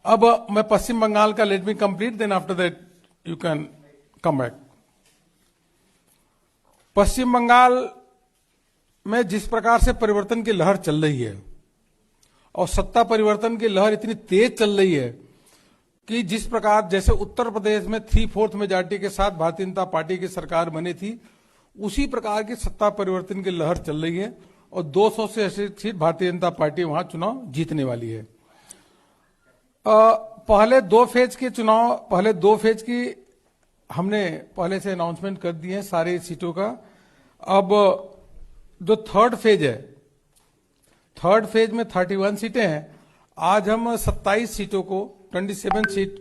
अब मैं पश्चिम बंगाल का let me complete, then after that you can come back. Paschim Bengal में जिस प्रकार से परिवर्तन की लहर चल रही है और सत्ता परिवर्तन की लहर इतनी तेज चल रही है कि जिस प्रकार जैसे उत्तर प्रदेश में 3/4 मेजॉरिटी के साथ भारतीय जनता पार्टी की सरकार बनी थी, उसी प्रकार की सत्ता परिवर्तन की लहर चल रही है और 200 से 80 सीट भारतीय जनता पार्टी वहां चुनाव जीतने वाली है। पहले दो फेज की हमने पहले से अनाउंसमेंट कर दी है सारी सीटों का। अब जो थर्ड फेज है, थर्ड फेज में 31 सीटें हैं। आज हम 27 सीटों को, 27 सीट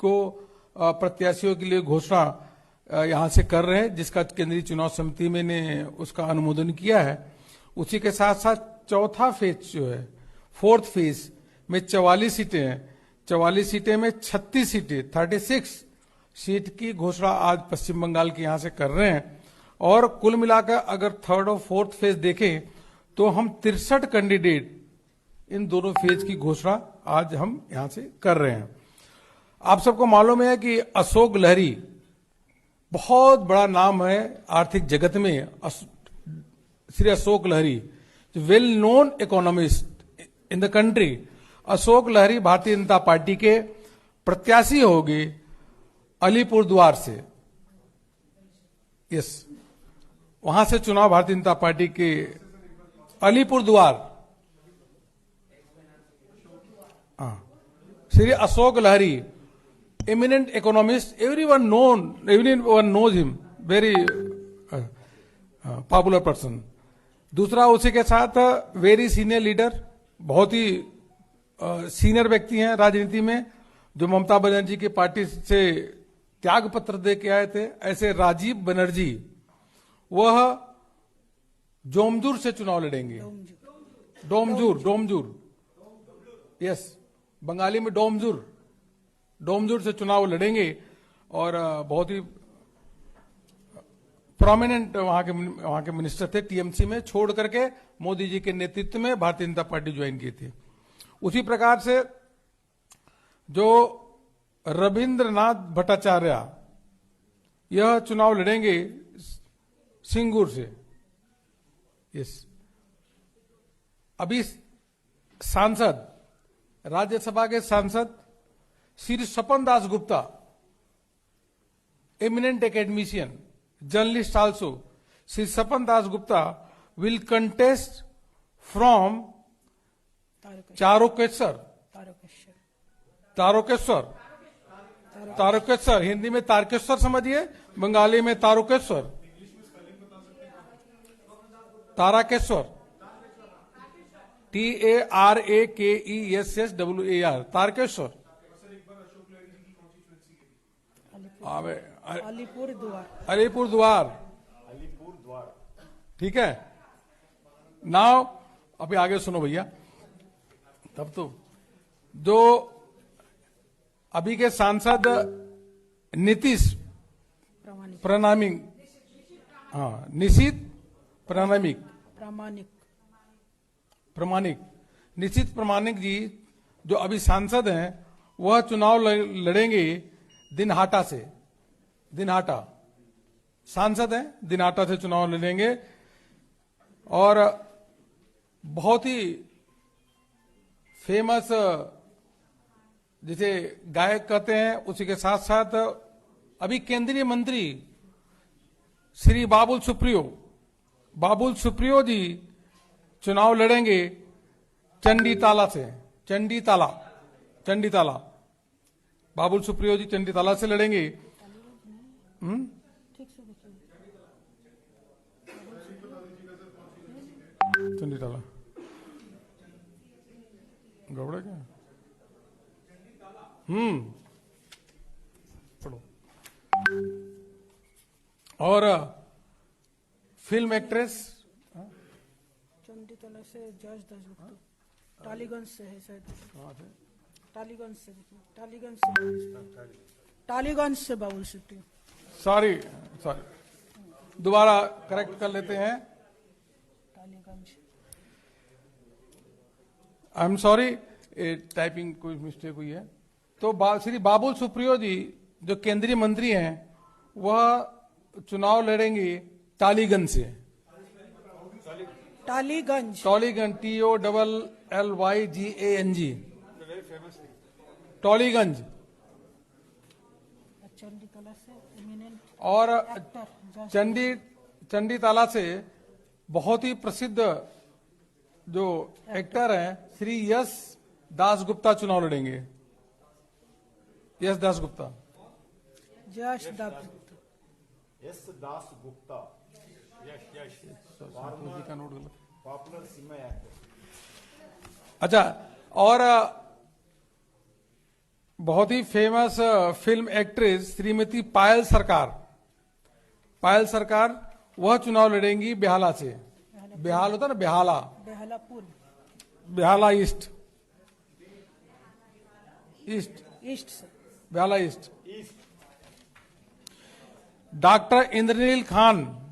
को प्रत्याशियों के लिए घोषणा यहां से कर रहे हैं, जिसका केंद्रीय चुनाव समिति में ने उसका अनुमोदन किया है। उसी के साथ साथ चौथा फेज जो है, फोर्थ फेज में 44 सीटें हैं। 44 सीटें में 36 सीटें, 36 सीट की घोषणा आज पश्चिम बंगाल के यहां से कर रहे हैं। और कुल मिलाकर अगर थर्ड और फोर्थ फेज देखें तो हम 63 कैंडिडेट इन दोनों फेज की घोषणा आज हम यहां से कर रहे हैं। आप सबको मालूम है कि अशोक लहरी बहुत बड़ा नाम है आर्थिक जगत में। Shri Ashok Lahiri, well known economist in the country, Ashok Lahiri Bharatiya Janata Party के प्रत्याशी होंगे अलीपुरद्वार से। यस, वहां से चुनाव भारतीय जनता पार्टी के Alipurduar. Shri Ashok Lahiri, eminent economist, everyone knows him, very popular person. दूसरा, उसी के साथ वेरी सीनियर लीडर, बहुत ही सीनियर व्यक्ति हैं राजनीति में, जो ममता बनर्जी की पार्टी से त्याग पत्र दे के आए थे। ऐसे राजीव बनर्जी, वह जोमजूर से चुनाव लड़ेंगे। डोमजूर, यस, बंगाली में डोमजूर से चुनाव लड़ेंगे और बहुत ही प्रोमिनेंट वहां के मिनिस्टर थे। टीएमसी में छोड़ करके मोदी जी के नेतृत्व में भारतीय जनता पार्टी ज्वाइन की थी। उसी प्रकार से जो रविंद्रनाथ भट्टाचार्य, यह चुनाव लड़ेंगे सिंगूर से। यस, अभी सांसद, राज्यसभा के सांसद Shri Swapan Das Gupta, eminent academician, journalist also, Shri Swapan Das Gupta will contest from Tarakeswar, Hindi में तारकेश्वर समझिए, बंगाली में तारकेश्वर, तारकेश्वर, TARAKESSWAR, तारकेश्वर। अलीपुरद्वार, ठीक है। नाउ अभी आगे सुनो भैया। तब तो जो अभी के सांसद नीतीश प्रामाणिक, निशित प्रामाणिक जी, जो अभी सांसद हैं, वह चुनाव लड़ेंगे दिनहाटा से। दिनहाटा सांसद हैं, दिनहाटा से चुनाव लड़ेंगे। और बहुत ही फेमस, जिसे गायक कहते हैं, उसी के साथ साथ अभी केंद्रीय मंत्री श्री बाबुल सुप्रियो जी चुनाव लड़ेंगे चंडीताला से। चंडीताला, बाबुल सुप्रियो जी चंडीताला से लड़ेंगे। चंडीताला गौड़ा क्या? पढ़ो। और फिल्म एक्ट्रेस चंडीतला से जज दासगुप्ता, टालीगंज से है शायद। टालीगंज से बाबुल सुप्रियो। सॉरी, दोबारा करेक्ट कर लेते हैं। आई एम सॉरी, टाइपिंग कोई मिस्टेक हुई है। तो श्री बाबुल सुप्रियो जी जो केंद्रीय मंत्री हैं वह चुनाव लड़ेंगे टालीगंज से। टालीगंज टॉलीगंज TOLLYGANG टॉलीगंज। चंडी कला से एमिनेंट और एक्टर चंडी ताला से बहुत ही प्रसिद्ध जो एक्टर हैं श्री यश दासगुप्ता चुनाव लड़ेंगे। यश दासगुप्ता जश दासगुप्ता एस दास गुप्ता का नोट गलत। Popular cinema actor. अच्छा, और बहुत ही फेमस फिल्म एक्ट्रेस श्रीमती पायल सरकार वह चुनाव लड़ेंगी बेहाला से। बेहाल होता ना, बेहाला, बेहलापुर बेहाला ईस्ट ईस्ट से बेहाला ईस्ट। डॉक्टर इंद्रनील खान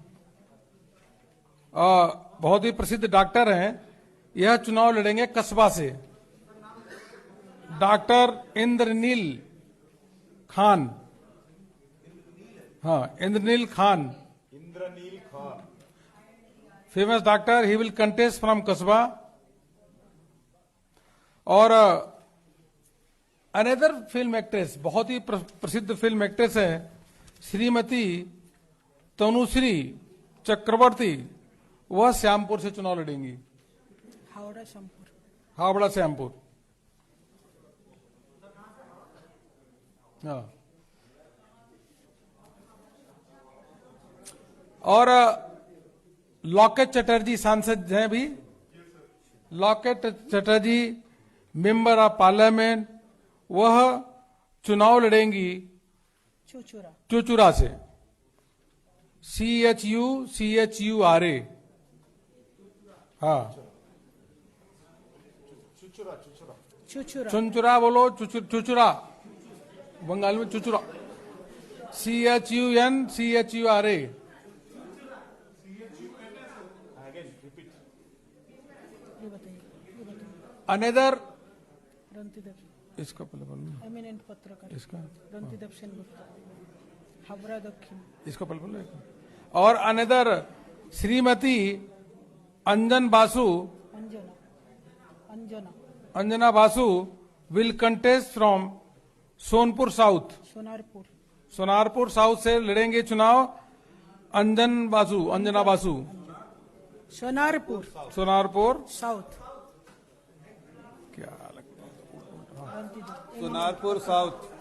बहुत ही प्रसिद्ध डॉक्टर हैं, यह चुनाव लड़ेंगे कस्बा से। डॉक्टर इंद्रनील खान, हाँ Indranil Khan, famous doctor, he will contest from Kasba. और अनदर फिल्म एक्ट्रेस, बहुत ही प्रसिद्ध फिल्म एक्ट्रेस है श्रीमती तनुश्री चक्रवर्ती, वह श्यामपुर से चुनाव लड़ेंगी। हावड़ा श्यामपुर। हाँ। और लॉकेट चटर्जी सांसद हैं भी। Locket Chatterjee member of parliament, वह चुनाव लड़ेंगी चुचुरा से। CHURA। हाँ, चुनचुरा बोलो, चुचुरा बंगाल में चुचुरा। CHUNCHURA। अनदर इसका एमिनेंट पत्रकार इसका रणदीप सेनगुप्ता हावड़ा दक्षिण इसका पल और another Shrimati Anjan Basu, Anjana Basu will contest from Sonpur south. Sonarpur south से लड़ेंगे चुनाव अंजना बासु। सोनारपुर साउथ क्या लगता है? सोनारपुर साउथ।